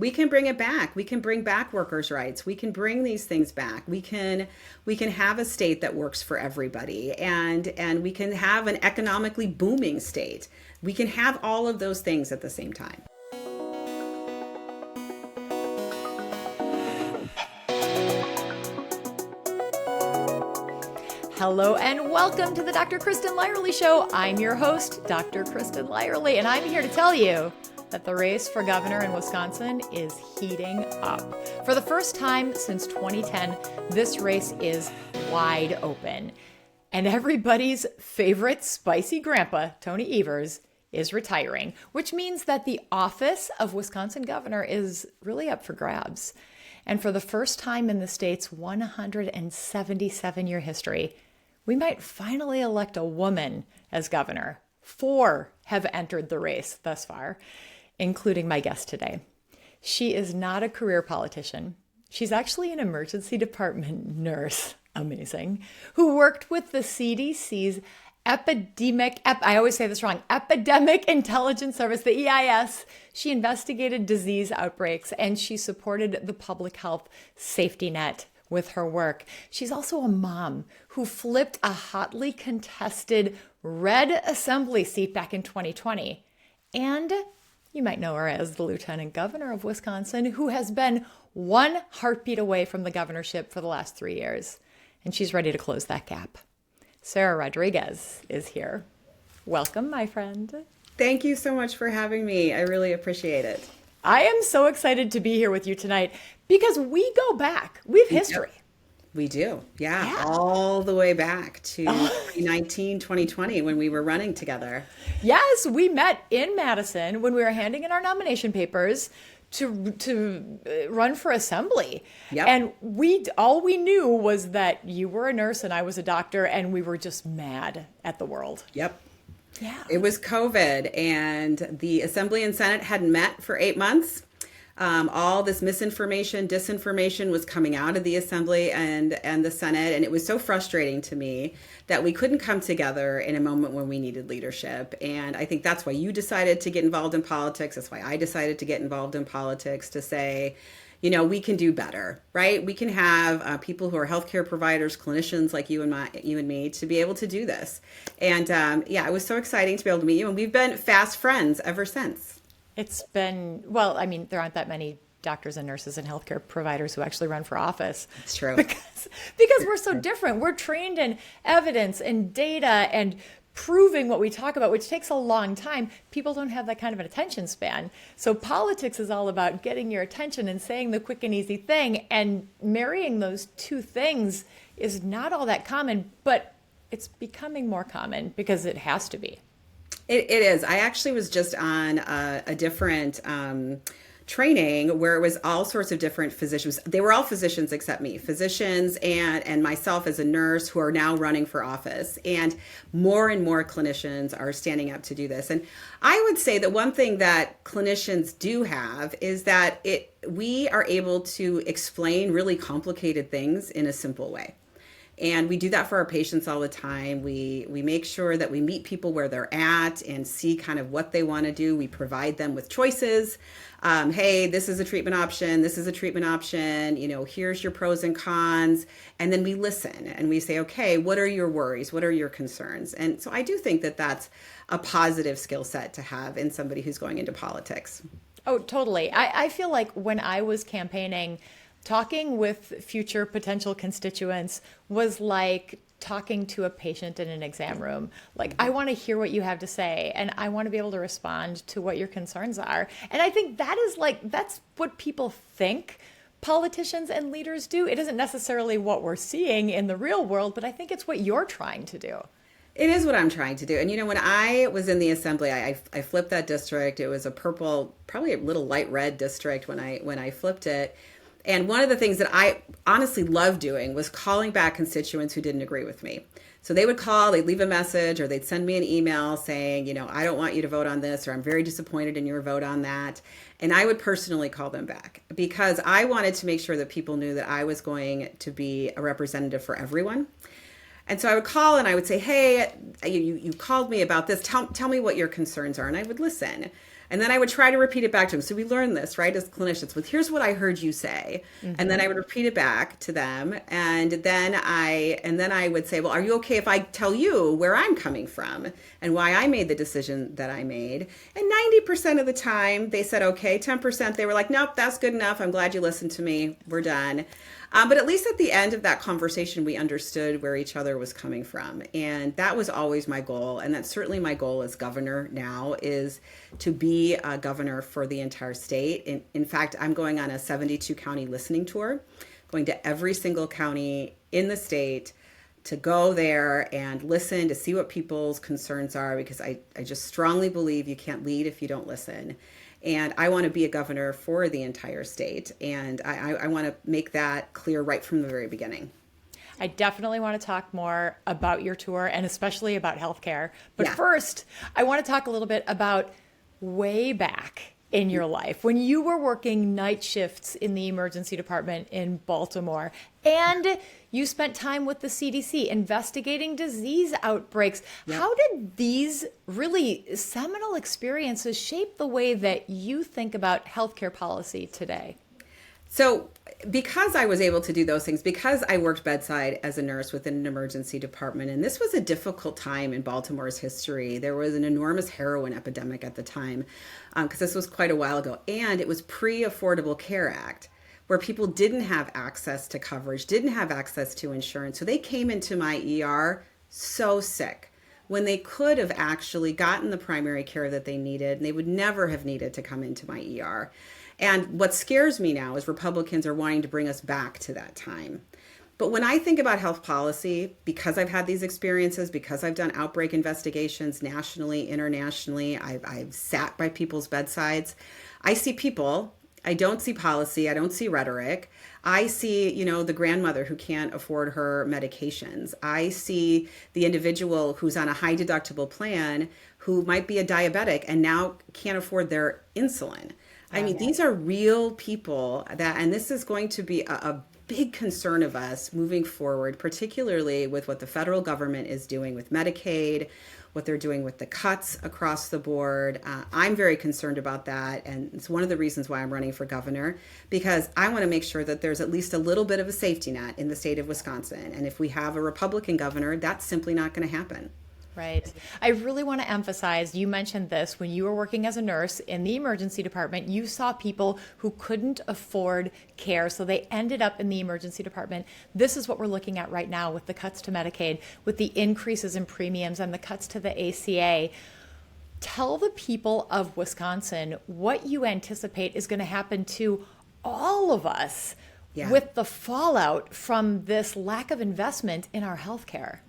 We can bring it back. We can bring back workers' rights. We can bring these things back. We can have a state that works for everybody, and we can have an economically booming state. We can have all of those things at the same time. Hello and welcome to the Dr. Kristen Lyerly Show. I'm your host, Dr. Kristen Lyerly, and I'm here to tell you that the race for governor in Wisconsin is heating up. For the first time since 2010, this race is wide open. And everybody's favorite spicy grandpa, Tony Evers, is retiring, which means that the office of Wisconsin governor is really up for grabs. And for the first time in the state's 177-year history, we might finally elect a woman as governor. 4 have entered the race thus far, including my guest today. She is not a career politician. She's actually an emergency department nurse, amazing, who worked with the CDC's Epidemic Intelligence Service, the EIS. She investigated disease outbreaks and she supported the public health safety net with her work. She's also a mom who flipped a hotly contested red assembly seat back in 2020. And you might know her as the Lieutenant Governor of Wisconsin, who has been one heartbeat away from the governorship for the last 3 years. And she's ready to close that gap. Sara Rodriguez is here. Welcome, my friend. Thank you so much for having me. I really appreciate it. I am so excited to be here with you tonight because we go back. We have history. Yep. We do. Yeah. All the way back to 2019, 2020 when we were running together. Yes, we met in Madison when we were handing in our nomination papers to run for assembly. Yep. And all we knew was that you were a nurse and I was a doctor, and we were just mad at the world. Yep. Yeah. It was COVID, and the Assembly and Senate hadn't met for 8 months. All this misinformation, disinformation was coming out of the Assembly and the Senate, and it was so frustrating to me that we couldn't come together in a moment when we needed leadership. And I think that's why you decided to get involved in politics. That's why I decided to get involved in politics, to say, we can do better, right? We can have people who are healthcare providers, clinicians like you and me, to be able to do this. And it was so exciting to be able to meet you, and we've been fast friends ever since. It's been, there aren't that many doctors and nurses and healthcare providers who actually run for office. It's true. Because we're so different. We're trained in evidence and data and proving what we talk about, which takes a long time. People don't have that kind of an attention span. So politics is all about getting your attention and saying the quick and easy thing. And marrying those two things is not all that common, but it's becoming more common because it has to be. It is. I actually was just on a different training where it was all sorts of different physicians. They were all physicians except me, physicians and myself as a nurse, who are now running for office. And more clinicians are standing up to do this. And I would say that one thing that clinicians do have is that we are able to explain really complicated things in a simple way. And we do that for our patients all the time. We make sure that we meet people where they're at and see kind of what they want to do. We provide them with choices. Hey, this is a treatment option. This is a treatment option. Here's your pros and cons. And then we listen and we say, okay, what are your worries? What are your concerns? And so I do think that that's a positive skill set to have in somebody who's going into politics. Oh, totally. I feel like when I was campaigning, talking with future potential constituents was like talking to a patient in an exam room. Like, I want to hear what you have to say, and I want to be able to respond to what your concerns are. And I think that's what people think politicians and leaders do. It isn't necessarily what we're seeing in the real world, but I think it's what you're trying to do. It is what I'm trying to do. And when I was in the assembly, I flipped that district. It was a purple, probably a little light red district when I flipped it. And one of the things that I honestly loved doing was calling back constituents who didn't agree with me. So they would call, they'd leave a message, or they'd send me an email saying, I don't want you to vote on this, or I'm very disappointed in your vote on that. And I would personally call them back because I wanted to make sure that people knew that I was going to be a representative for everyone. And so I would call and I would say, hey, you called me about this. Tell me what your concerns are. And I would listen. And then I would try to repeat it back to them. So we learned this, right, as clinicians, with here's what I heard you say. And then I would repeat it back to them. And then I would say, well, are you okay if I tell you where I'm coming from and why I made the decision that I made? And 90% of the time they said, okay. 10% they were like, nope, that's good enough. I'm glad you listened to me. We're done. But at least at the end of that conversation, we understood where each other was coming from. And that was always my goal. And that's certainly my goal as governor now, is to be a governor for the entire state. In fact, I'm going on a 72 county listening tour, going to every single county in the state to go there and listen to see what people's concerns are, because I just strongly believe you can't lead if you don't listen. And I want to be a governor for the entire state. And I want to make that clear right from the very beginning. I definitely want to talk more about your tour and especially about healthcare. But Yeah. first, I want to talk a little bit about way back in your life when you were working night shifts in the emergency department in Baltimore, and you spent time with the CDC investigating disease outbreaks. Yep. How did these really seminal experiences shape the way that you think about healthcare policy today? So because I was able to do those things, because I worked bedside as a nurse within an emergency department, and this was a difficult time in Baltimore's history. There was an enormous heroin epidemic at the time, because this was quite a while ago. And it was pre-Affordable Care Act, where people didn't have access to coverage, didn't have access to insurance. So they came into my ER so sick, when they could have actually gotten the primary care that they needed, and they would never have needed to come into my ER. And what scares me now is Republicans are wanting to bring us back to that time. But when I think about health policy, because I've had these experiences, because I've done outbreak investigations nationally, internationally, I've sat by people's bedsides, I see people. I don't see policy. I don't see rhetoric. I see, the grandmother who can't afford her medications. I see the individual who's on a high deductible plan who might be a diabetic and now can't afford their insulin. I mean, these are real people and this is going to be a big concern of us moving forward, particularly with what the federal government is doing with Medicaid, what they're doing with the cuts across the board. I'm very concerned about that. And it's one of the reasons why I'm running for governor, because I want to make sure that there's at least a little bit of a safety net in the state of Wisconsin. And if we have a Republican governor, that's simply not going to happen. Right. I really want to emphasize, you mentioned this, when you were working as a nurse in the emergency department, you saw people who couldn't afford care, so they ended up in the emergency department. This is what we're looking at right now with the cuts to Medicaid, with the increases in premiums and the cuts to the ACA. Tell the people of Wisconsin what you anticipate is going to happen to all of us with the fallout from this lack of investment in our healthcare.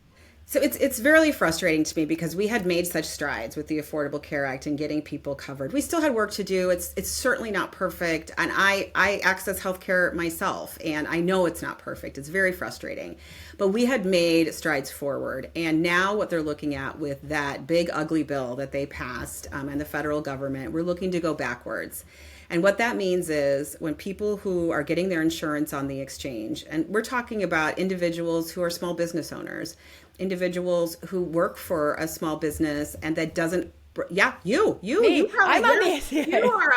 So it's very frustrating to me, because we had made such strides with the Affordable Care Act and getting people covered. We still had work to do. It's certainly not perfect. And I access healthcare myself, and I know it's not perfect. It's very frustrating. But we had made strides forward. And now what they're looking at with that big, ugly bill that they passed and the federal government, we're looking to go backwards. And what that means is when people who are getting their insurance on the exchange, and we're talking about individuals who are small business owners, individuals who work for a small business and that doesn't, you are on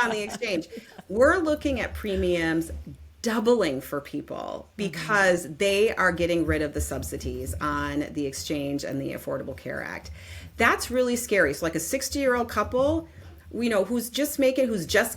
the exchange. We're looking at premiums doubling for people because they are getting rid of the subsidies on the exchange and the Affordable Care Act. That's really scary. So like a 60-year-old couple, who's just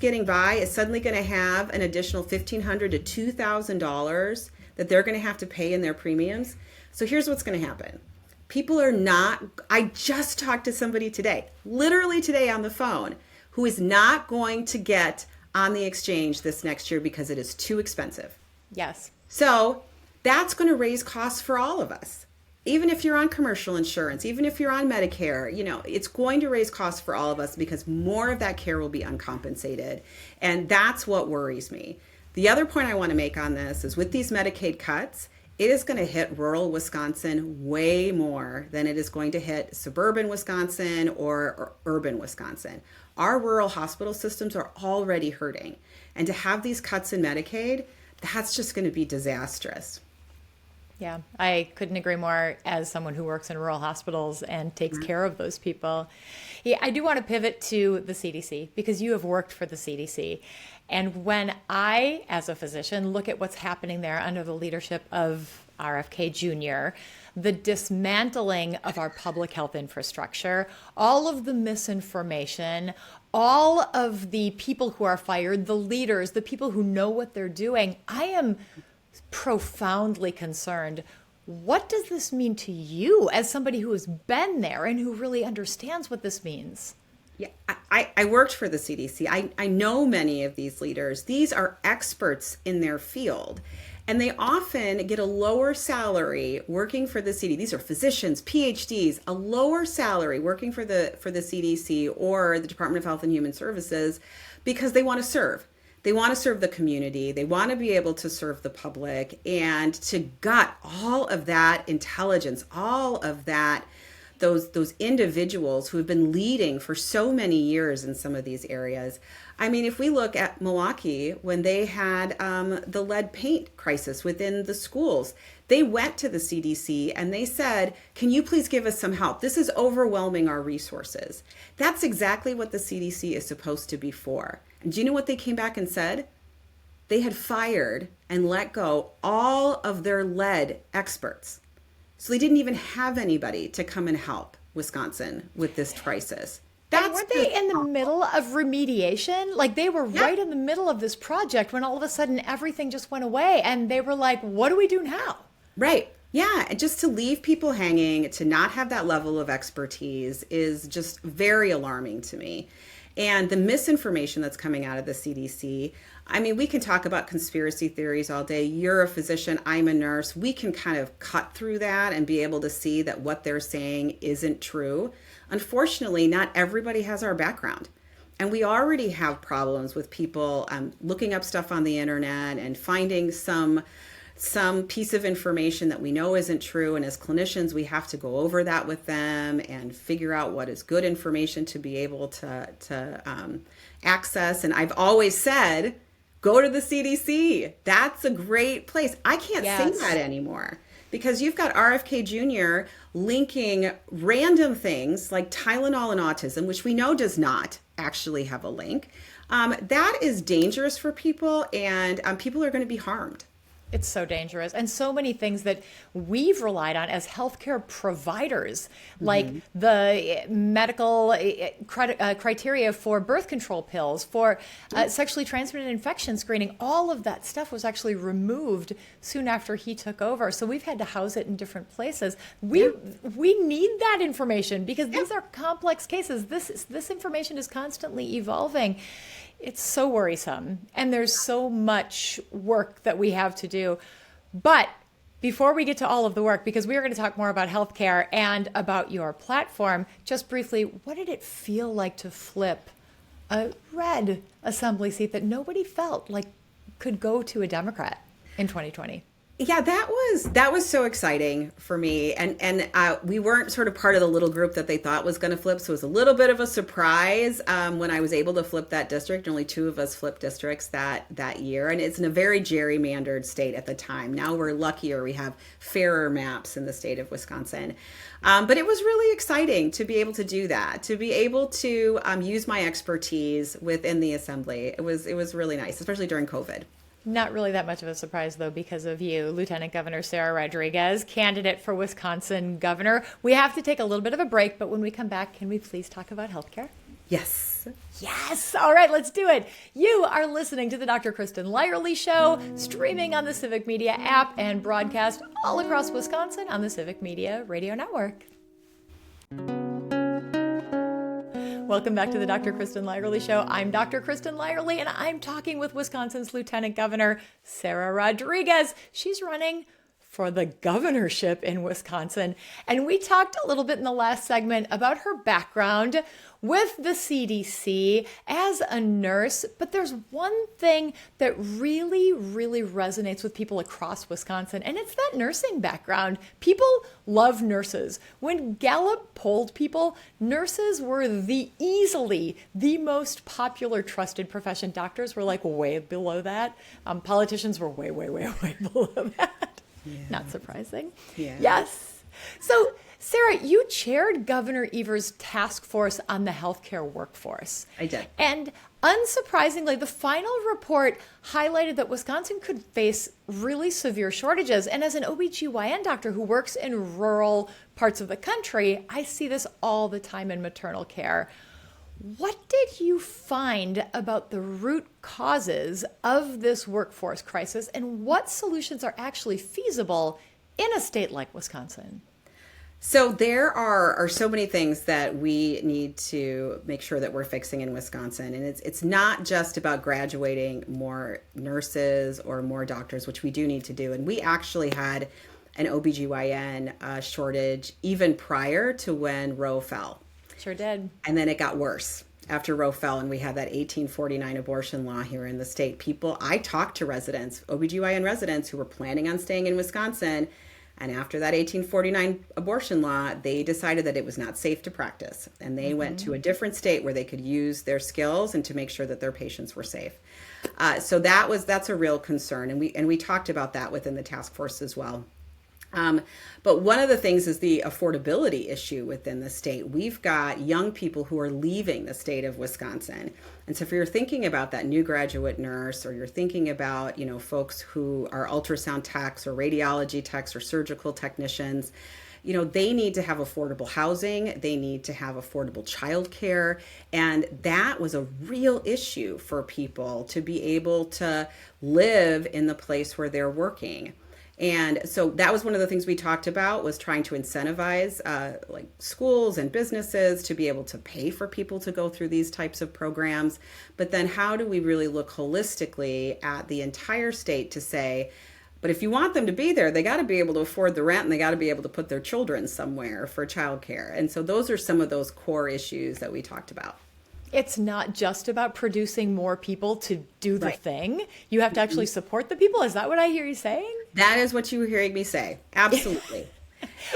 getting by is suddenly going to have an additional $1,500 to $2,000 that they're going to have to pay in their premiums. So here's what's going to happen. People are not, I just talked to somebody today, literally today on the phone, who is not going to get on the exchange this next year because it is too expensive. Yes. So that's going to raise costs for all of us. Even if you're on commercial insurance, even if you're on Medicare, it's going to raise costs for all of us because more of that care will be uncompensated. And that's what worries me. The other point I want to make on this is with these Medicaid cuts, it is going to hit rural Wisconsin way more than it is going to hit suburban Wisconsin or urban Wisconsin. Our rural hospital systems are already hurting. And to have these cuts in Medicaid, that's just going to be disastrous. Yeah, I couldn't agree more as someone who works in rural hospitals and takes care of those people. Yeah, I do want to pivot to the CDC because you have worked for the CDC. And when I, as a physician, look at what's happening there under the leadership of RFK Jr., the dismantling of our public health infrastructure, all of the misinformation, all of the people who are fired, the leaders, the people who know what they're doing, I am profoundly concerned. What does this mean to you as somebody who has been there and who really understands what this means? Yeah, I worked for the CDC. I know many of these leaders. These are experts in their field, and they often get a lower salary working for the CDC. These are physicians, PhDs, a lower salary working for the CDC or the Department of Health and Human Services because they want to serve. They want to serve the community. They want to be able to serve the public, and to gut all of that intelligence, all of that, those individuals who have been leading for so many years in some of these areas. I mean, if we look at Milwaukee, when they had the lead paint crisis within the schools, they went to the CDC and they said, can you please give us some help? This is overwhelming our resources. That's exactly what the CDC is supposed to be for. And do you know what they came back and said? They had fired and let go all of their lead experts. So they didn't even have anybody to come and help Wisconsin with this crisis. And weren't they in the middle of remediation? Like they were right in the middle of this project when all of a sudden everything just went away and they were like, what do we do now? Right. Yeah. And just to leave people hanging, to not have that level of expertise is just very alarming to me. And the misinformation that's coming out of the CDC, I mean, we can talk about conspiracy theories all day. You're a physician, I'm a nurse. We can kind of cut through that and be able to see that what they're saying isn't true. Unfortunately, not everybody has our background. And we already have problems with people looking up stuff on the internet and finding some piece of information that we know isn't true. And as clinicians, we have to go over that with them and figure out what is good information to be able to access. And I've always said, go to the CDC. That's a great place. I can't say that anymore because you've got RFK Jr. linking random things like Tylenol and autism, which we know does not actually have a link. That is dangerous for people, and people are going to be harmed. It's so dangerous. And so many things that we've relied on as healthcare providers, like the medical criteria for birth control pills, for sexually transmitted infection screening, all of that stuff was actually removed soon after he took over. So we've had to house it in different places. We need that information because these are complex cases. This information is constantly evolving. It's so worrisome, and there's so much work that we have to do. But before we get to all of the work, because we are going to talk more about healthcare and about your platform, just briefly, what did it feel like to flip a red assembly seat that nobody felt like could go to a Democrat in 2020? Yeah, that was so exciting for me. And we weren't sort of part of the little group that they thought was going to flip. So it was a little bit of a surprise when I was able to flip that district. Only 2 of us flipped districts that year. And it's in a very gerrymandered state at the time. Now we're luckier. We have fairer maps in the state of Wisconsin. But it was really exciting to be able to do that, to be able to use my expertise within the assembly. It was really nice, especially during COVID. Not really that much of a surprise, though, because of you, Lieutenant Governor Sara Rodriguez, candidate for Wisconsin governor. We have to take a little bit of a break, but when we come back, can we please talk about healthcare? Yes. Yes. All right, let's do it. You are listening to the Dr. Kristen Lyerly Show, streaming on the Civic Media app and broadcast all across Wisconsin on the Civic Media Radio Network. Welcome back to the Dr. Kristen Lyerly Show. I'm Dr. Kristen Lyerly, and I'm talking with Wisconsin's Lieutenant Governor, Sara Rodriguez. She's running for the governorship in Wisconsin. And we talked a little bit in the last segment about her background with the CDC as a nurse. But there's one thing that really, really resonates with people across Wisconsin, and it's that nursing background. People love nurses. When Gallup polled people, nurses were easily the most popular trusted profession. Doctors were like way below that. Politicians were way, way, way, way below that. Not surprising. Yeah. Yes. So, Sara, you chaired Governor Evers' task force on the healthcare workforce. I did. And unsurprisingly, the final report highlighted that Wisconsin could face really severe shortages. And as an OBGYN doctor who works in rural parts of the country, I see this all the time in maternal care. What did you find about the root causes of this workforce crisis, and what solutions are actually feasible in a state like Wisconsin? So there are so many things that we need to make sure that we're fixing in Wisconsin. And it's not just about graduating more nurses or more doctors, which we do need to do. And we actually had an OBGYN shortage even prior to when Roe fell. Sure did. And then it got worse after Roe fell and we had that 1849 abortion law here in the state. I talked to residents, OBGYN residents who were planning on staying in Wisconsin. And after that 1849 abortion law, they decided that it was not safe to practice. And they went to a different state where they could use their skills and to make sure that their patients were safe. So that's a real concern. And we talked about that within the task force as well. But one of the things is the affordability issue within the state. We've got young people who are leaving the state of Wisconsin. And so if you're thinking about that new graduate nurse, or you're thinking about, folks who are ultrasound techs or radiology techs or surgical technicians, they need to have affordable housing. They need to have affordable childcare. And that was a real issue for people to be able to live in the place where they're working. And so that was one of the things we talked about, was trying to incentivize like schools and businesses to be able to pay for people to go through these types of programs. But then how do we really look holistically at the entire state to say, but if you want them to be there, they got to be able to afford the rent and they got to be able to put their children somewhere for childcare. And so those are some of those core issues that we talked about. It's not just about producing more people to do the Right. thing. You have to actually support the people. Is that what I hear you saying? That is what you were hearing me say. Absolutely.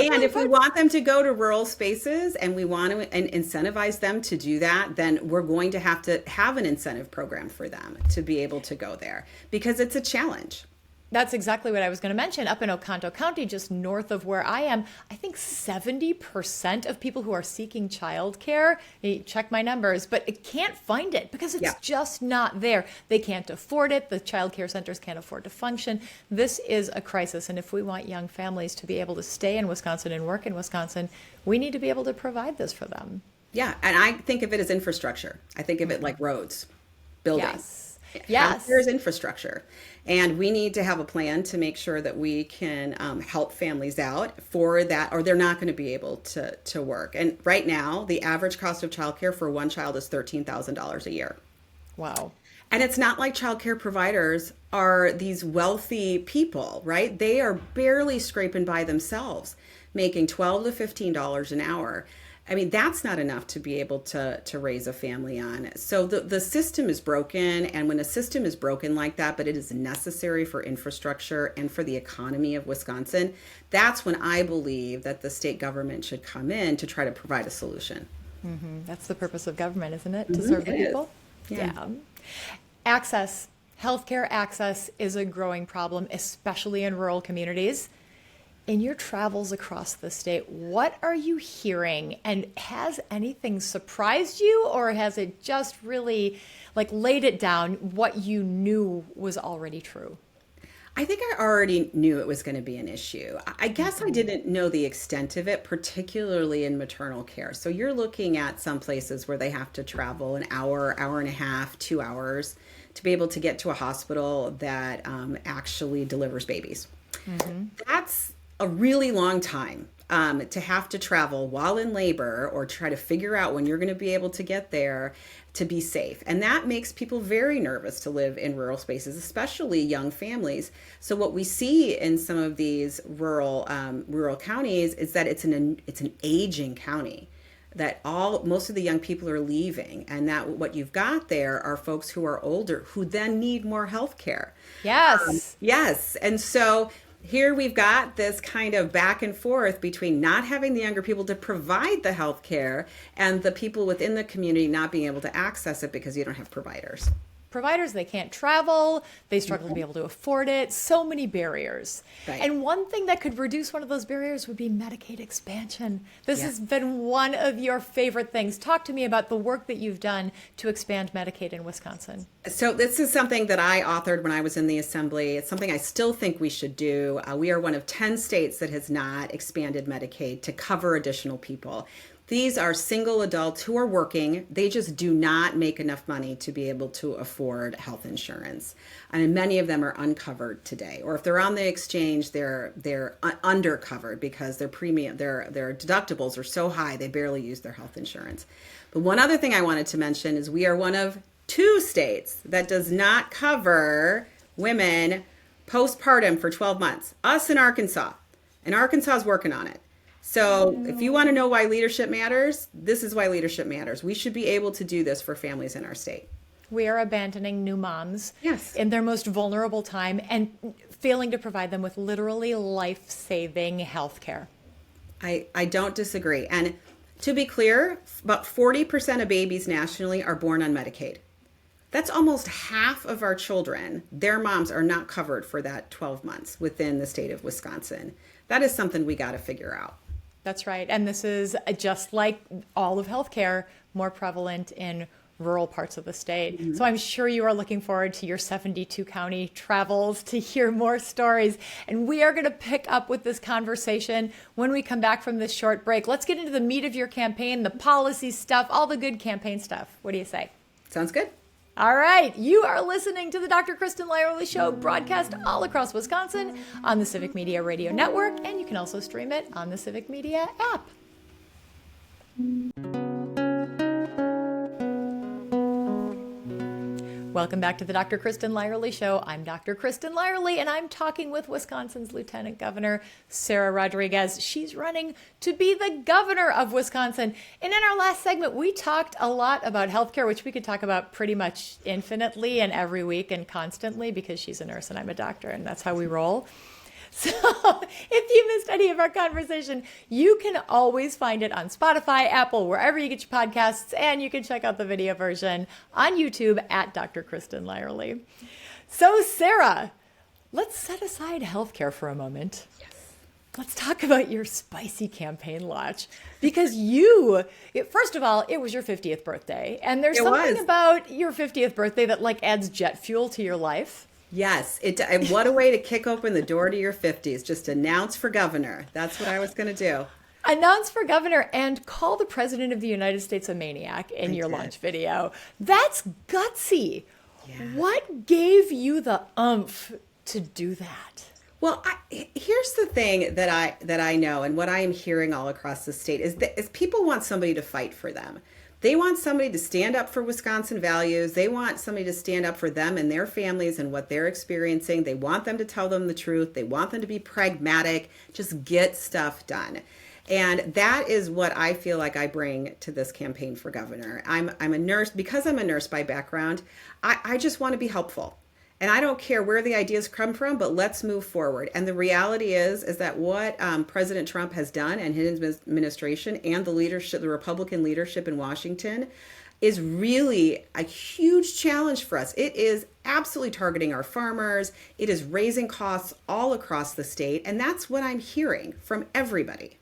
And if we want them to go to rural spaces and we want to incentivize them to do that, then we're going to have an incentive program for them to be able to go there, because it's a challenge. That's exactly what I was going to mention. Up in Oconto County, just north of where I am, I think 70% of people who are seeking childcare, check my numbers, but it can't find it because it's just not there. They can't afford it. The childcare centers can't afford to function. This is a crisis. And if we want young families to be able to stay in Wisconsin and work in Wisconsin, we need to be able to provide this for them. Yeah. And I think of it as infrastructure. I think of it like roads, buildings. Yes. There's infrastructure. And we need to have a plan to make sure that we can help families out for that, or they're not going to be able to work. And right now, the average cost of childcare for one child is $13,000 a year. Wow. And it's not like childcare providers are these wealthy people, right? They are barely scraping by themselves, making $12 to $15 an hour. I mean, that's not enough to be able to raise a family on. So the system is broken. And when a system is broken like that, but it is necessary for infrastructure and for the economy of Wisconsin, that's when I believe that the state government should come in to try to provide a solution. Mm-hmm. That's the purpose of government, isn't it? To serve the people? Yeah. Access, healthcare access is a growing problem, especially in rural communities. In your travels across the state, what are you hearing? And has anything surprised you, or has it just really laid it down what you knew was already true? I think I already knew it was going to be an issue. I guess I didn't know the extent of it, particularly in maternal care. So you're looking at some places where they have to travel an hour, hour and a half, 2 hours to be able to get to a hospital that actually delivers babies. Mm-hmm. That's a really long time to have to travel while in labor, or try to figure out when you're going to be able to get there to be safe. And that makes people very nervous to live in rural spaces, especially young families. So what we see in some of these rural counties is that it's an aging county, that most of the young people are leaving, and that what you've got there are folks who are older who then need more health care. Yes. Yes. And so here we've got this kind of back and forth between not having the younger people to provide the health care and the people within the community not being able to access it because you don't have providers. providers, they can't travel, they struggle to be able to afford it, so many barriers. Right. And one thing that could reduce one of those barriers would be Medicaid expansion. This has been one of your favorite things. Talk to me about the work that you've done to expand Medicaid in Wisconsin. So this is something that I authored when I was in the Assembly. It's something I still think we should do. We are one of 10 states that has not expanded Medicaid to cover additional people. These are single adults who are working. They just do not make enough money to be able to afford health insurance. And many of them are uncovered today. Or if they're on the exchange, they're undercovered because their premium, their deductibles are so high, they barely use their health insurance. But one other thing I wanted to mention is we are one of 2 states that does not cover women postpartum for 12 months. Us in Arkansas. And Arkansas is working on it. So if you want to know why leadership matters, this is why leadership matters. We should be able to do this for families in our state. We are abandoning new moms Yes. in their most vulnerable time and failing to provide them with literally life-saving health care. I don't disagree. And to be clear, about 40% of babies nationally are born on Medicaid. That's almost half of our children. Their moms are not covered for that 12 months within the state of Wisconsin. That is something we got to figure out. That's right. And this is just like all of healthcare, more prevalent in rural parts of the state. Mm-hmm. So I'm sure you are looking forward to your 72 county travels to hear more stories. And we are going to pick up with this conversation when we come back from this short break. Let's get into the meat of your campaign, the policy stuff, all the good campaign stuff. What do you say? Sounds good. All right, you are listening to the Dr. Kristen Lyerly Show, broadcast all across Wisconsin on the Civic Media Radio Network, and you can also stream it on the Civic Media app. Welcome back to the Dr. Kristen Lyerly Show. I'm Dr. Kristen Lyerly, and I'm talking with Wisconsin's Lieutenant Governor Sara Rodriguez. She's running to be the governor of Wisconsin. And in our last segment, we talked a lot about healthcare, which we could talk about pretty much infinitely and every week and constantly because she's a nurse and I'm a doctor, and that's how we roll. So if you missed any of our conversation, you can always find it on Spotify, Apple, wherever you get your podcasts, and you can check out the video version on YouTube at Dr. Kristen Lyerly. So Sara, let's set aside healthcare for a moment. Yes. Let's talk about your spicy campaign launch because first of all, it was your 50th birthday, and there's something about your 50th birthday that like adds jet fuel to your life. Yes, what a way to kick open the door to your 50s. Just announce for governor. That's what I was going to do. Announce for governor and call the president of the United States a maniac in your launch video. That's gutsy. Yeah. What gave you the oomph to do that? Well, here's the thing that I know, and what I am hearing all across the state is people want somebody to fight for them. They want somebody to stand up for Wisconsin values. They want somebody to stand up for them and their families and what they're experiencing. They want them to tell them the truth. They want them to be pragmatic, just get stuff done. And that is what I feel like I bring to this campaign for governor. I'm a nurse. Because I'm a nurse by background, I just want to be helpful. And I don't care where the ideas come from, but let's move forward. And the reality is that what President Trump has done and his administration and the leadership, the Republican leadership in Washington, is really a huge challenge for us. It is absolutely targeting our farmers. It is raising costs all across the state. And that's what I'm hearing from everybody.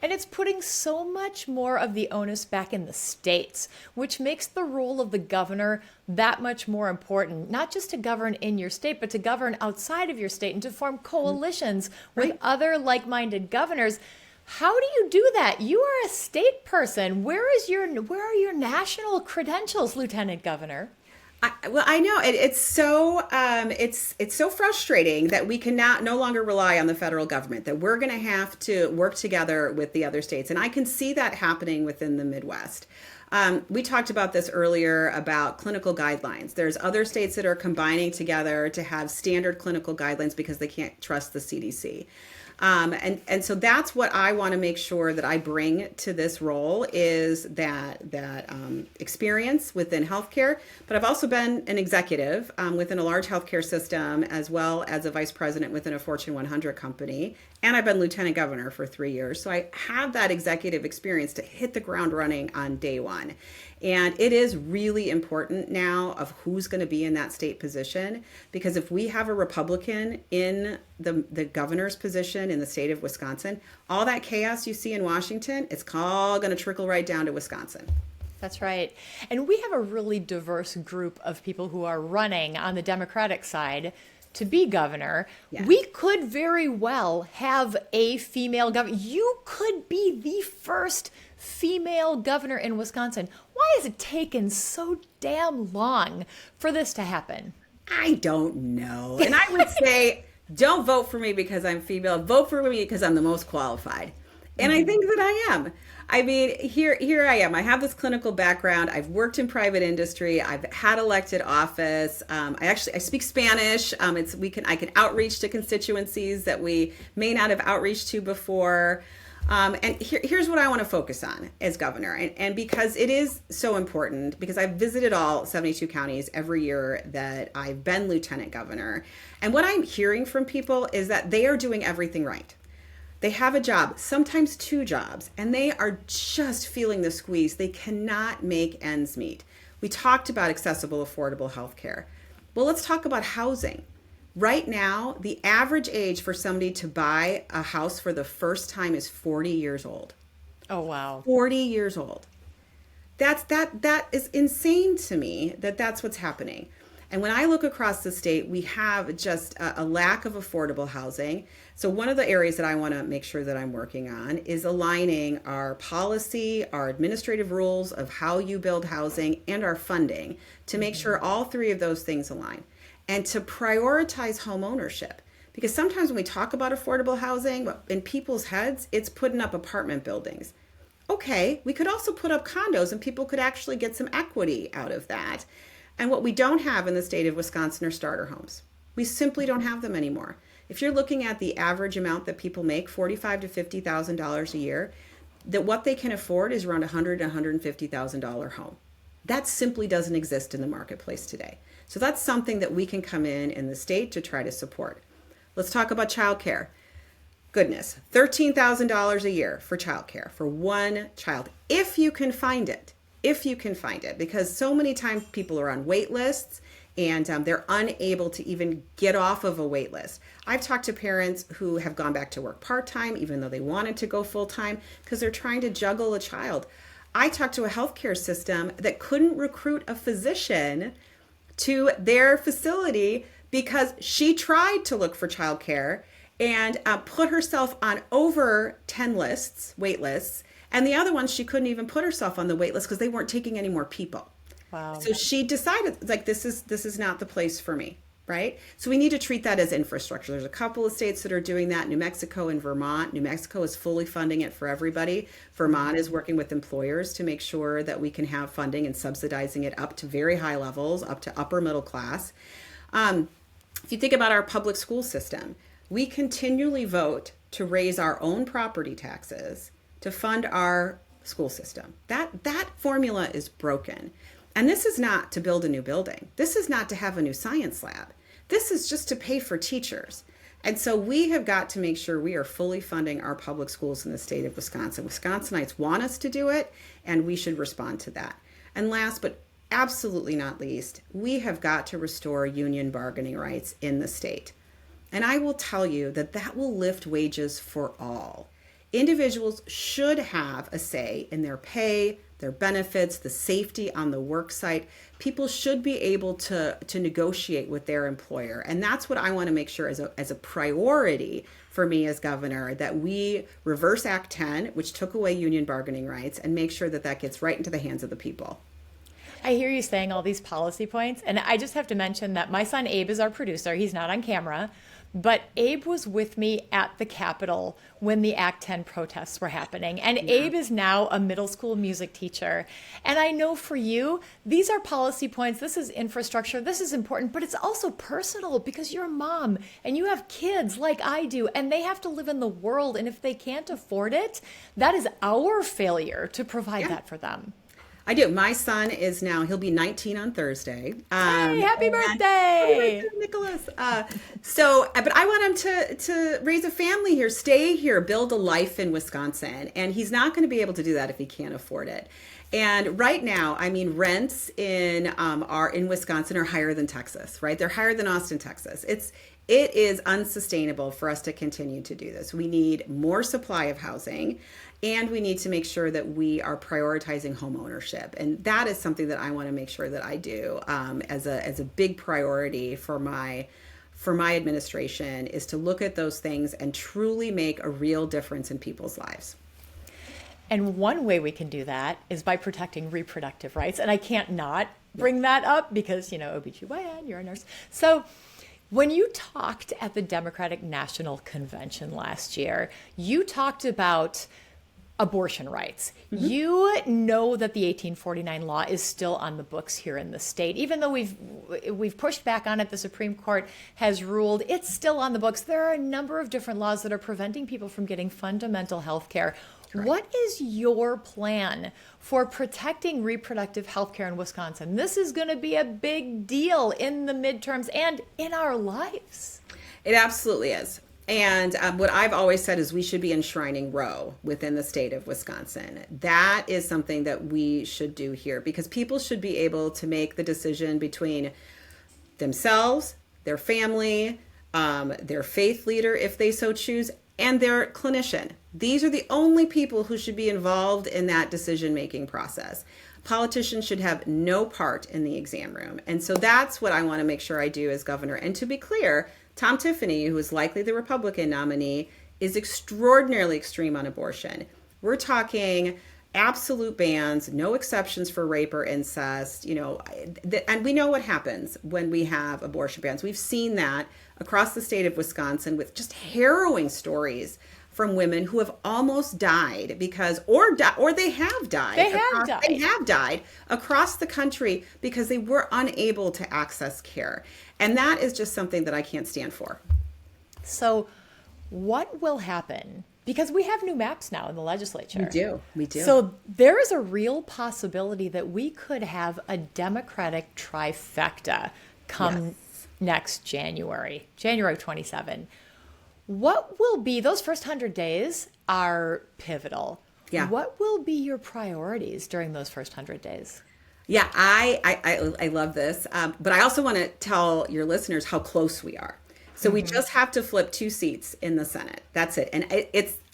And it's putting so much more of the onus back in the states, which makes the role of the governor that much more important, not just to govern in your state, but to govern outside of your state and to form coalitions with other like-minded governors. How do you do that? You are a state person. Where are your national credentials, Lieutenant Governor? I know it's so frustrating that we can no longer rely on the federal government, that we're going to have to work together with the other states. And I can see that happening within the Midwest. We talked about this earlier about clinical guidelines. There's other states that are combining together to have standard clinical guidelines because they can't trust the CDC. And so that's what I want to make sure that I bring to this role is that experience within healthcare. But I've also been an executive within a large healthcare system, as well as a vice president within a Fortune 100 company. And I've been lieutenant governor for 3 years. So I have that executive experience to hit the ground running on day one. And it is really important now of who's going to be in that state position, because if we have a Republican in the governor's position in the state of Wisconsin, all that chaos you see in Washington, it's all going to trickle right down to Wisconsin. That's right. And we have a really diverse group of people who are running on the Democratic side to be governor. Yeah. We could very well have a female governor. You could be the first female governor in Wisconsin. Why has it taken so damn long for this to happen? I don't know. And I would say, don't vote for me because I'm female. Vote for me because I'm the most qualified. And I think that I am. I mean, here I am. I have this clinical background. I've worked in private industry. I've had elected office. I speak Spanish. I can outreach to constituencies that we may not have outreached to before. And here's what I want to focus on as governor. And because it is so important, because I've visited all 72 counties every year that I've been lieutenant governor. And what I'm hearing from people is that they are doing everything right. They have a job, sometimes 2 jobs, and they are just feeling the squeeze. They cannot make ends meet. We talked about accessible, affordable health care. Well, let's talk about housing. Right now, the average age for somebody to buy a house for the first time is 40 years old. Oh, wow. 40 years old. That is insane to me that that's what's happening. And when I look across the state, we have just a lack of affordable housing. So one of the areas that I want to make sure that I'm working on is aligning our policy, our administrative rules of how you build housing, and our funding to make sure all 3 of those things align. And to prioritize home ownership. Because sometimes when we talk about affordable housing, in people's heads, it's putting up apartment buildings. Okay, we could also put up condos and people could actually get some equity out of that. And what we don't have in the state of Wisconsin are starter homes. We simply don't have them anymore. If you're looking at the average amount that people make, $45,000 to $50,000 a year, that what they can afford is around $100,000 to $150,000 home. That simply doesn't exist in the marketplace today. So that's something that we can come in the state to try to support. Let's talk about childcare. Goodness, $13,000 a year for childcare for one child, if you can find it. If you can find it, because so many times people are on wait lists and they're unable to even get off of a wait list. I've talked to parents who have gone back to work part-time, even though they wanted to go full-time, because they're trying to juggle a child. I talked to a healthcare system that couldn't recruit a physician to their facility because she tried to look for childcare and put herself on over 10 wait lists. And the other ones, she couldn't even put herself on the wait list because they weren't taking any more people. Wow. So she decided, like, this is not the place for me, right? So we need to treat that as infrastructure. There's a couple of states that are doing that, New Mexico and Vermont. New Mexico is fully funding it for everybody. Vermont is working with employers to make sure that we can have funding and subsidizing it up to very high levels, up to upper middle class. If you think about our public school system, we continually vote to raise our own property taxes to fund our school system. That formula is broken. And this is not to build a new building. This is not to have a new science lab. This is just to pay for teachers. And so we have got to make sure we are fully funding our public schools in the state of Wisconsin. Wisconsinites want us to do it, and we should respond to that. And last, but absolutely not least, we have got to restore union bargaining rights in the state. And I will tell you that that will lift wages for all. Individuals should have a say in their pay, their benefits, the safety on the work site. People should be able to negotiate with their employer. And that's what I want to make sure as a priority for me as governor, that we reverse Act 10, which took away union bargaining rights, and make sure that that gets right into the hands of the people. I hear you saying all these policy points, and I just have to mention that my son Abe is our producer. He's not on camera, but Abe was with me at the Capitol when the Act 10 protests were happening. And Abe is now a middle school music teacher. And I know for you, these are policy points. This is infrastructure. This is important, but it's also personal because you're a mom and you have kids like I do, and they have to live in the world. And if they can't afford it, that is our failure to provide that for them. I do. My son is now, he'll be 19 on Thursday. Hey, happy birthday! Nicholas. But I want him to raise a family here, stay here, build a life in Wisconsin. And he's not going to be able to do that if he can't afford it. And right now, I mean, rents in Wisconsin are higher than Texas, right? They're higher than Austin, Texas. It is unsustainable for us to continue to do this. We need more supply of housing, and we need to make sure that we are prioritizing home ownership. And that is something that I want to make sure that I do as a big priority for my administration, is to look at those things and truly make a real difference in people's lives. And one way we can do that is by protecting reproductive rights. And I can't not bring that up because, OBGYN, you're a nurse. So when you talked at the Democratic National Convention last year, you talked about abortion rights. Mm-hmm. You know that the 1849 law is still on the books here in the state. Even though we've pushed back on it, the Supreme Court has ruled it's still on the books. There are a number of different laws that are preventing people from getting fundamental health care. Correct. What is your plan for protecting reproductive health care in Wisconsin? This is going to be a big deal in the midterms and in our lives. It absolutely is. And what I've always said is we should be enshrining Roe within the state of Wisconsin. That is something that we should do here, because people should be able to make the decision between themselves, their family, their faith leader, if they so choose, and their clinician. These are the only people who should be involved in that decision-making process. Politicians should have no part in the exam room. And so that's what I want to make sure I do as governor. And to be clear, Tom Tiffany, who is likely the Republican nominee, is extraordinarily extreme on abortion. We're talking absolute bans, no exceptions for rape or incest, and we know what happens when we have abortion bans. We've seen that across the state of Wisconsin with just harrowing stories from women who have almost died because, or they have died. They have died across the country because they were unable to access care. And that is just something that I can't stand for. So what will happen? Because we have new maps now in the legislature. We do. So there is a real possibility that we could have a Democratic trifecta come next January 27. What will be, those first 100 days are pivotal. Yeah. What will be your priorities during those first 100 days? Yeah, I love this. But I also want to tell your listeners how close we are. So we just have to flip 2 seats in the Senate. That's it. And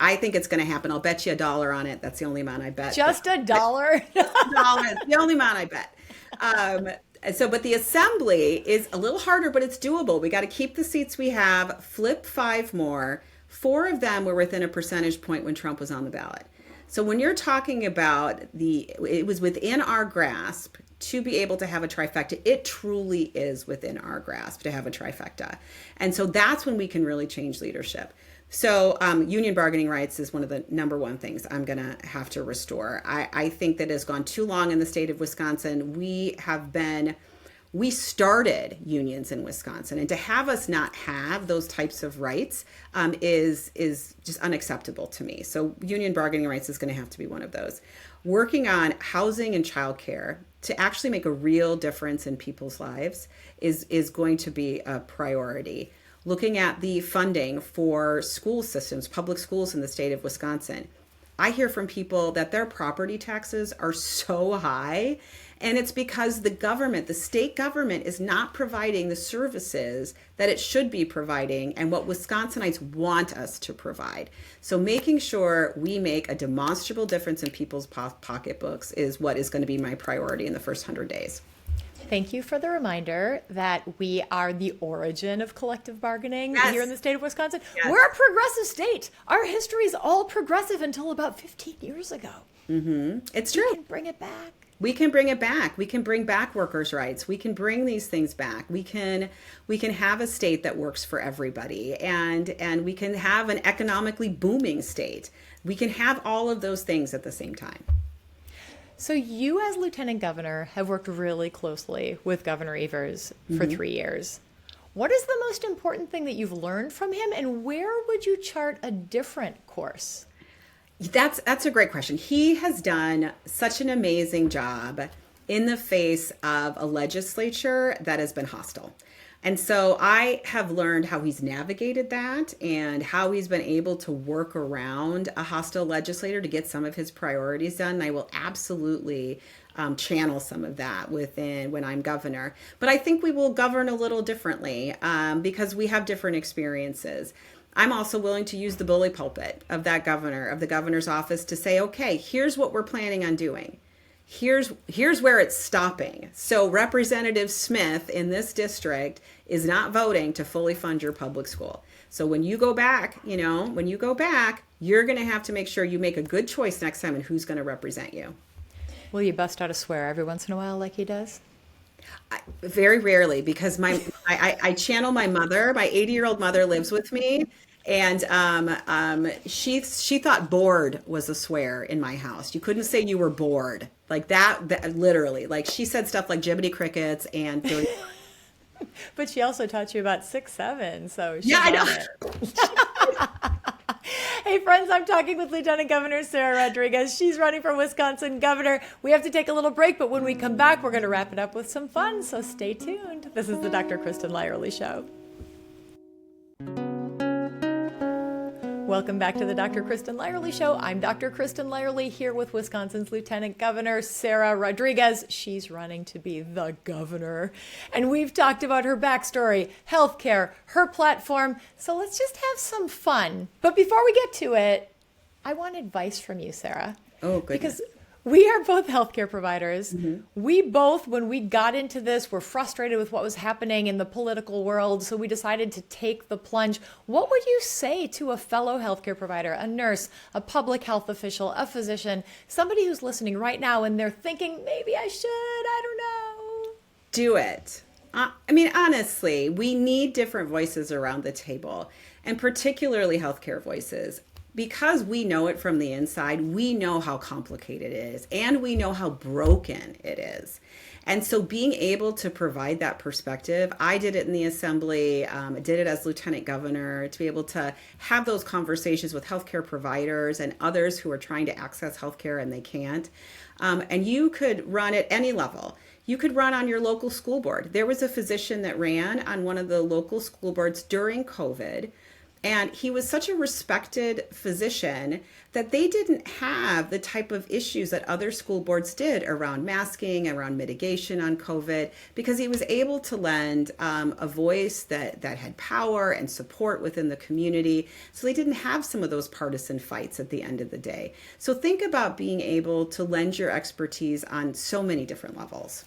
I think it's going to happen. I'll bet you $1 on it. That's the only amount I bet. Just $1? Just $1. It's the only amount I bet. But the assembly is a little harder, but it's doable. We got to keep the seats we have, flip 5 more. 4 of them were within a percentage point when Trump was on the ballot. So when you're talking about it was within our grasp to be able to have a trifecta, it truly is within our grasp to have a trifecta. And so that's when we can really change leadership. So union bargaining rights is one of the number one things I'm going to have to restore. I think that has gone too long in the state of Wisconsin. We started unions in Wisconsin, and to have us not have those types of rights is just unacceptable to me. So union bargaining rights is going to have to be one of those. Working on housing and childcare to actually make a real difference in people's lives is going to be a priority. Looking at the funding for school systems, public schools in the state of Wisconsin. I hear from people that their property taxes are so high, and it's because the state government is not providing the services that it should be providing and what Wisconsinites want us to provide. So making sure we make a demonstrable difference in people's pocketbooks is what is going to be my priority in the first 100 days. Thank you for the reminder that we are the origin of collective bargaining here in the state of Wisconsin. Yes. We're a progressive state. Our history is all progressive until about 15 years ago. Mm-hmm. It's true. We can bring it back. We can bring it back. We can bring back workers' rights. We can bring these things back. We can have a state that works for everybody, and we can have an economically booming state. We can have all of those things at the same time. So you, as Lieutenant Governor, have worked really closely with Governor Evers for 3 years. What is the most important thing that you've learned from him, and where would you chart a different course? That's a great question. He has done such an amazing job in the face of a legislature that has been hostile. And so I have learned how he's navigated that and how he's been able to work around a hostile legislator to get some of his priorities done. And I will absolutely channel some of that within when I'm governor. But I think we will govern a little differently because we have different experiences. I'm also willing to use the bully pulpit of that governor, of the governor's office, to say, okay, here's what we're planning on doing. Here's where it's stopping. So Representative Smith in this district is not voting to fully fund your public school. So when you go back, you're going to have to make sure you make a good choice next time in who's going to represent you. Will you bust out a swear every once in a while like he does? Very rarely, because I channel my mother. My 80-year-old mother lives with me, and she thought bored was a swear in my house. You couldn't say you were bored like that literally. Like she said stuff like Jiminy Crickets and. But she also taught you about 6'7", so she's yeah, I on know. it. Hey friends, I'm talking with Lieutenant Governor Sara Rodriguez. She's running for Wisconsin governor. We have to take a little break, but when we come back, we're going to wrap it up with some fun, so stay tuned. This is the Dr. Kristen Lyerly Show. Welcome back to the Dr. Kristen Lyerly Show. I'm Dr. Kristen Lyerly here with Wisconsin's Lieutenant Governor Sara Rodriguez. She's running to be the governor. And we've talked about her backstory, healthcare, her platform. So let's just have some fun. But before we get to it, I want advice from you, Sara. Oh, goodness. Because we are both healthcare providers. Mm-hmm. We both, when we got into this, were frustrated with what was happening in the political world, so we decided to take the plunge. What would you say to a fellow healthcare provider, a nurse, a public health official, a physician, somebody who's listening right now and they're thinking, maybe I should, I don't know? Do it. Honestly, we need different voices around the table, and particularly healthcare voices. Because we know it from the inside, we know how complicated it is, and we know how broken it is. And so being able to provide that perspective, I did it in the assembly, I did it as lieutenant governor, to be able to have those conversations with healthcare providers and others who are trying to access healthcare and they can't. And you could run at any level. You could run on your local school board. There was a physician that ran on one of the local school boards during COVID. And he was such a respected physician that they didn't have the type of issues that other school boards did around masking, around mitigation on COVID, because he was able to lend a voice that had power and support within the community. So they didn't have some of those partisan fights at the end of the day. So think about being able to lend your expertise on so many different levels.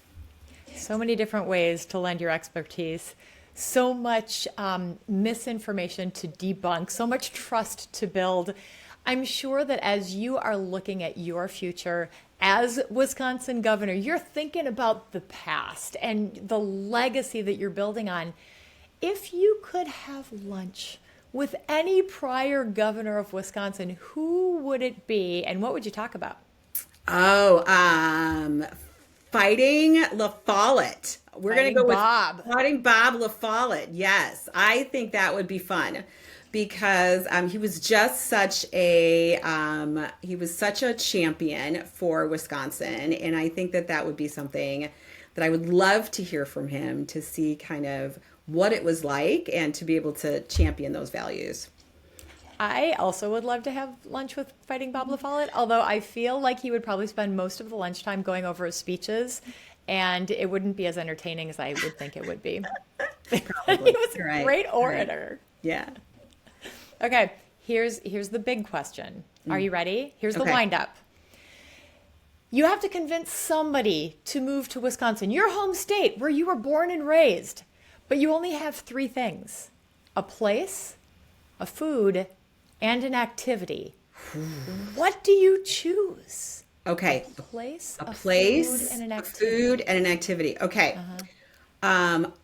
So many different ways to lend your expertise. So much misinformation to debunk, so much trust to build. I'm sure that as you are looking at your future as Wisconsin governor, you're thinking about the past and the legacy that you're building on. If you could have lunch with any prior governor of Wisconsin, who would it be and what would you talk about? Fighting La Follette. We're going to go Bob. with Fighting Bob La Follette. Yes, I think that would be fun because he was just such a champion for Wisconsin, and I think that would be something that I would love to hear from him, to see kind of what it was like and to be able to champion those values. I also would love to have lunch with Fighting Bob La Follette, although I feel like he would probably spend most of the lunchtime going over his speeches, and it wouldn't be as entertaining as I would think it would be. He was a great orator. Right. Yeah. Okay, here's the big question. Are you ready? Here's the wind-up. You have to convince somebody to move to Wisconsin, your home state, where you were born and raised, but you only have 3 things: a place, a food, and an activity. What do you choose? Okay. Place, A a food, place, and an a activity. food, and an activity. Okay. Uh-huh.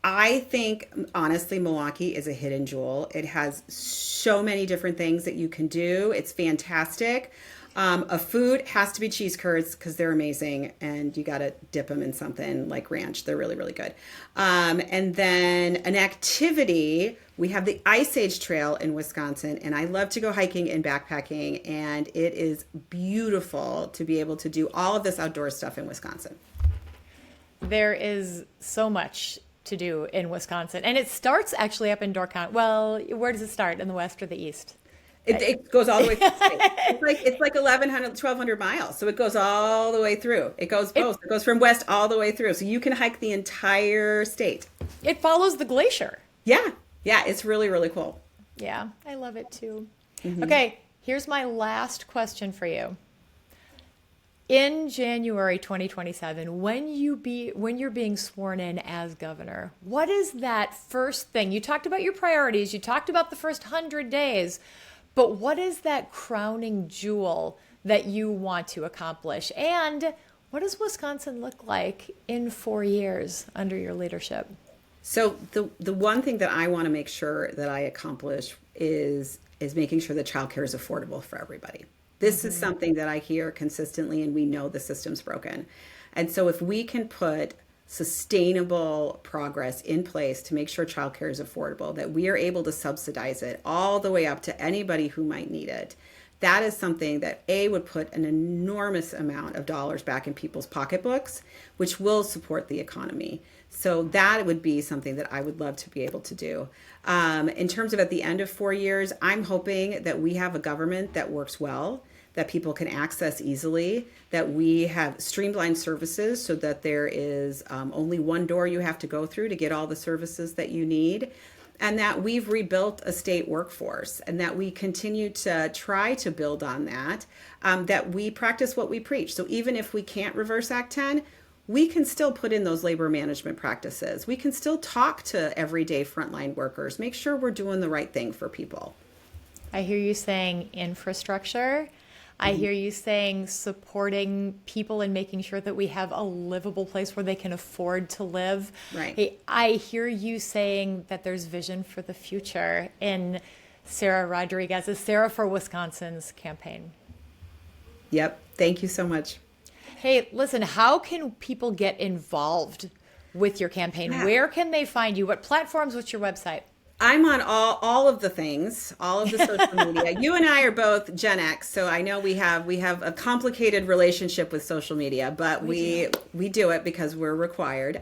I think honestly, Milwaukee is a hidden jewel. It has so many different things that you can do. It's fantastic. A food has to be cheese curds because they're amazing, and you got to dip them in something like ranch. They're really, really good. And then an activity. We have the Ice Age Trail in Wisconsin, and I love to go hiking and backpacking, and it is beautiful to be able to do all of this outdoor stuff in Wisconsin. There is so much to do in Wisconsin. And it starts actually up in Door County. Well, where does it start? In the west or the east? It goes all the way through the state. It's like 1,200 miles. So it goes all the way through. It goes It, both. It goes from west all the way through. So you can hike the entire state. it follows the glacier. Yeah. Yeah. It's really, really cool. Yeah, I love it too. Okay, here's my last question for you. In January 2027, when you're being sworn in as governor, what is that first thing? You talked about your priorities, you talked about the first 100 days, but what is that crowning jewel that you want to accomplish? And what does Wisconsin look like in 4 years under your leadership? So the one thing that I want to make sure that I accomplish is making sure that childcare is affordable for everybody. This is something that I hear consistently, and we know the system's broken. And so if we can put sustainable progress in place to make sure childcare is affordable, that we are able to subsidize it all the way up to anybody who might need it, that is something that would put an enormous amount of dollars back in people's pocketbooks, which will support the economy. So that would be something that I would love to be able to do. In terms of at the end of 4 years, I'm hoping that we have a government that works well, that people can access easily, that we have streamlined services so that there is only one door you have to go through to get all the services that you need, and that we've rebuilt a state workforce, and that we continue to try to build on that, that we practice what we preach. So even if we can't reverse Act 10, we can still put in those labor management practices. We can still talk to everyday frontline workers, make sure we're doing the right thing for people. I hear you saying infrastructure. I hear you saying supporting people and making sure that we have a livable place where they can afford to live. Right. Hey, I hear you saying that there's vision for the future in Sara Rodriguez's Sara for Wisconsin's campaign. Yep. Thank you so much. Hey, listen, how can people get involved with your campaign? Yeah. Where can they find you? What platforms? What's your website? I'm on all of the things, all of the social media. You and I are both Gen X, so I know we have a complicated relationship with social media, but we do it because we're required.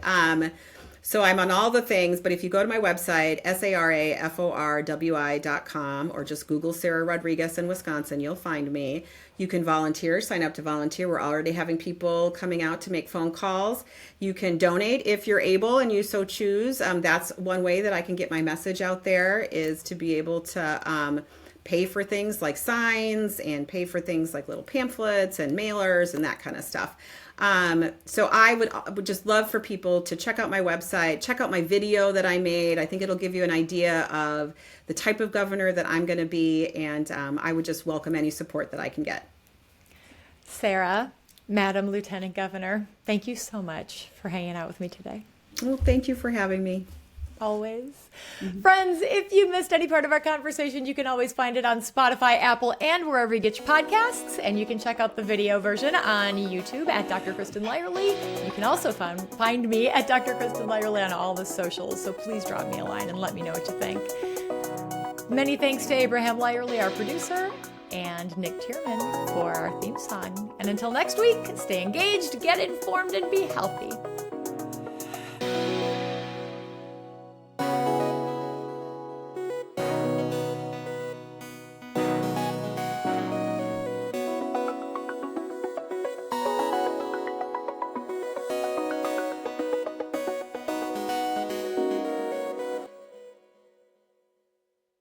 So I'm on all the things, but if you go to my website, saraforwi.com, or just Google Sara Rodriguez in Wisconsin, you'll find me. You can volunteer, sign up to volunteer. We're already having people coming out to make phone calls. You can donate if you're able and you so choose. That's one way that I can get my message out there, is to be able to pay for things like signs and pay for things like little pamphlets and mailers and that kind of stuff. So I would just love for people to check out my website, check out my video that I made. I think it'll give you an idea of the type of governor that I'm going to be, and I would just welcome any support that I can get. Sara, Madam Lieutenant Governor, thank you so much for hanging out with me today. Well, thank you for having me. Always. Friends, if you missed any part of our conversation, you can always find it on Spotify, Apple, and wherever you get your podcasts. And you can check out the video version on YouTube at Dr. Kristen Lyerly. You can also find me at Dr. Kristen Lyerly on all the socials. So please drop me a line and let me know what you think. Many thanks to Abraham Lyerly, our producer, and Nick Tierman for our theme song. And until next week, stay engaged, get informed, and be healthy.